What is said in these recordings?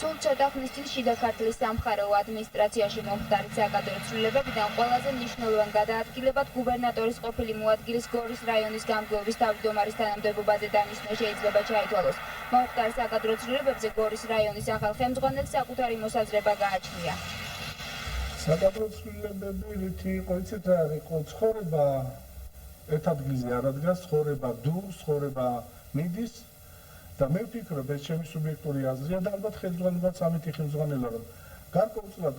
სულ ცოტა ხნის წინ შიდა ქართლის სამხარეო ადმინისტრაციაში მომხდარი საკადრო ცვლილებებიდან ყველაზე მნიშვნელოვან გადაადგილებად გუბერნატორის ყოფილი მოადგილის გორის რაიონის გამგეობის თავმჯდომარის თანამდებობაზე დანიშვნა შეიძლება ჩაითვალოს. მომხდარ საკადრო ცვლილებებზე გორის რაიონის ახალ ხელმძღვანელს საკუთარი მოსაზრება გააჩნია. საკადრო ცვლილებები რითი იყო, იცით რა იყო, ცხოვრება ერთ ადგილზე არ ადგას, ცხოვრება დურს, ცხოვრება მიდის. და მე ვფიქრობ, ეს ჩემი სუბიექტური აზრია და ალბათ ხელმძღვანელობაც ამით იხელმძღვანელა, რომ გარკვეულწილად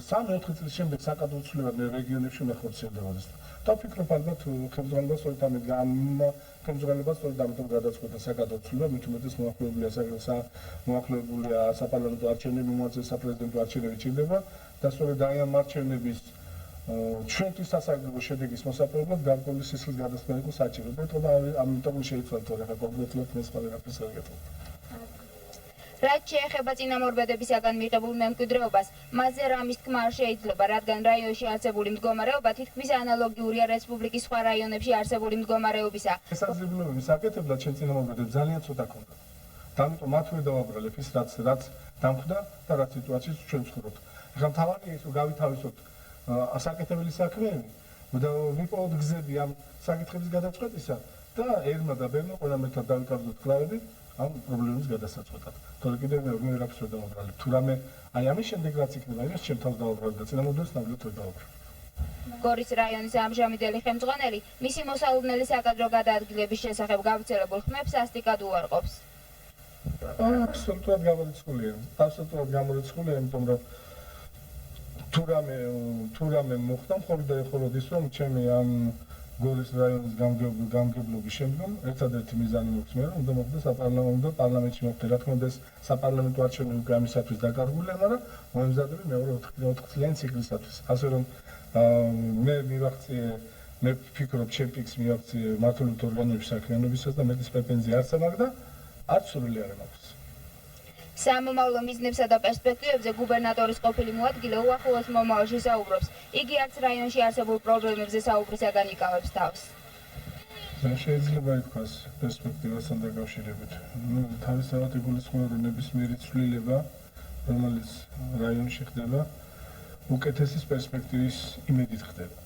3-4 წლის შემდეგ საკადრო ცვლილებები რეგიონებში მე ხორციელდებოდეს. და ვფიქრობ, ალბათ ხელმძღვანელობას სწორედ ამიტომ გადაწყვეტა საკადრო ცვლილება, მით უმეტეს მოახლეებულია საპარლამენტო არჩევნები, მოაწყეს საპრეზიდენტო არჩევნები ჩერდება და სწორედ აი ამ არჩევნების ჩვენთვის სასარგებლო შედეგის მოსაპოვებლად გარკვეული სისხლის გადასხმა იყო საჭირო. და ამიტომ შეიცვალა თორე ხა კონკრეტულად მე სხვა ვერაფერს არ გეტყვი. რაც შეეხება წინამორბედებისაგან მიღებულ მემკვიდრეობას, მასზე რამის თქმა არ შეიძლება, რადგან რაიონში არსებული მდგომარეობა თითქმის ანალოგიურია რესპუბლიკის სხვა რაიონებში არსებული მდგომარეობისა. შესაძლებლობების საკეთებლად ჩვენ წინამორბედებს ძალიან ცოტა ქონდათ. და ამიტომ მათვე დავაბრალებ ის რაც დამხდა და რაც სიტუაციის ჩვენ ვცხოვრობთ. ახლა მთავარია ის რომ გავითავისოთ ასაკეთებელი საქმეები და ვიპოვოთ გზები ამ საკითხების გადაწყვეტისა და ერმა და ბერმა ყველამ ერთად დავიკარგოთ კლავები ამ პრობლემის გადასაწყვეტად. თორე კიდევ მე ვერაფერს ვერ დავაბრალებ. თუ რამე აი ამის შემდეგ რაც იქნება, იმას ჩემ თავს დავაბრალებ და წინამორბედებს ნამდვილად ვერ დავაბრალებ. გორის რაიონის ამჟამინდელი ხელმძღვანელი მისი მოსალოდნელი საკადრო გადაადგილების შესახებ გავრცელებულ ხმებს სასტიკად უარყოფს. აბსოლუტურად გამორიცხულია, იმიტომ რომ თუ რამე მოხდა, მხოლოდ ის რომ ჩემი ამ გორის რაიონის გამგებლობის შემდგომ ერთადერთი მიზანი მოხდა მე რომ უნდა მოხდეს საპარლამენტო პარლამენტში მოხდა. რა თქმა უნდა ეს საპარლამენტო არჩევნები უკვე ამისათვის დაკარგულია, მაგრამ მომზადები მეორე 4 წლიანი ციკლისათვის. ასე რომ მე მივახციე, მე ვფიქრობ, ჩემ პიკს მივახციე მმართველობითი ორგანოების საქმიანობისას და მეტის პრეტენზია არც ამაქვს და არც სურვილი არ მაქვს. სამომავლო მიზნებსა და პერსპექტივებზე გუბერნატორის ყოფილი მოადგილე უახლოეს მომავალში საუბრობს. იგი არც რაიონში არსებულ პრობლემებზე საუბრისაგან იკავებს თავს. შეიძლება ითქვას პერსპექტივასთან დაკავშირებით. თავისთავად იგულისხმება რომ ნებისმიერი ცვლილება, რომელიც რაიონში ხდება, უკეთესის პერსპექტივის იმედით ხდება.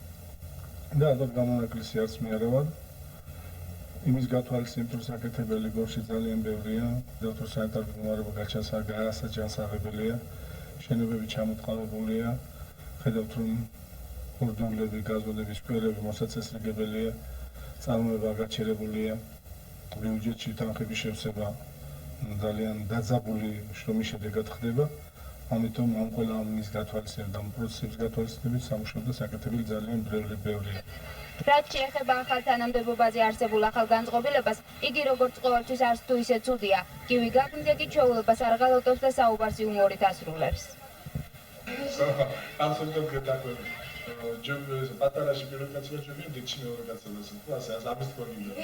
და ალბათ გამონაკლისი არც მე არა ვარ. იმის გათვალისწინებით რომ საკეთებელი გორში ძალიან ბევრია, დოქტორ სანიტარ მდგომარეობა გაასაჯანსაღებელია, შენობები ჩამოტყალებულია, ხედავთ რომ ორდულები, გაზონების სკვერები მოსაწესრიგებელია, წარმოება გაჩერებულია, ბიუჯეტში თანხების შევსება ძალიან დაძაბული შრომის შედეგად ხდება. ამიტომ ამ ყველა ამის გათვალისწინებით და ამ პროცესების გათვალისწინებით სამუშაო საკეთებელი ძალიან ბევრია. რაც შეეხება ახალ თანამდებობაზე არსებულ ახალ განწყობილებას, იგი როგორც ყოველთვის არც თუ ისე ცუდია. კივი გაგმდეგი ჩვეულებას არ ღალატობს და საუბარს იუმორით ასრულებს. აბსოლუტურად გეტაკვები. პატარაში პირველ კაცმა ჩვენი დეჩი მეორე კაცებსაც. ასე ამის თქმა გინდა.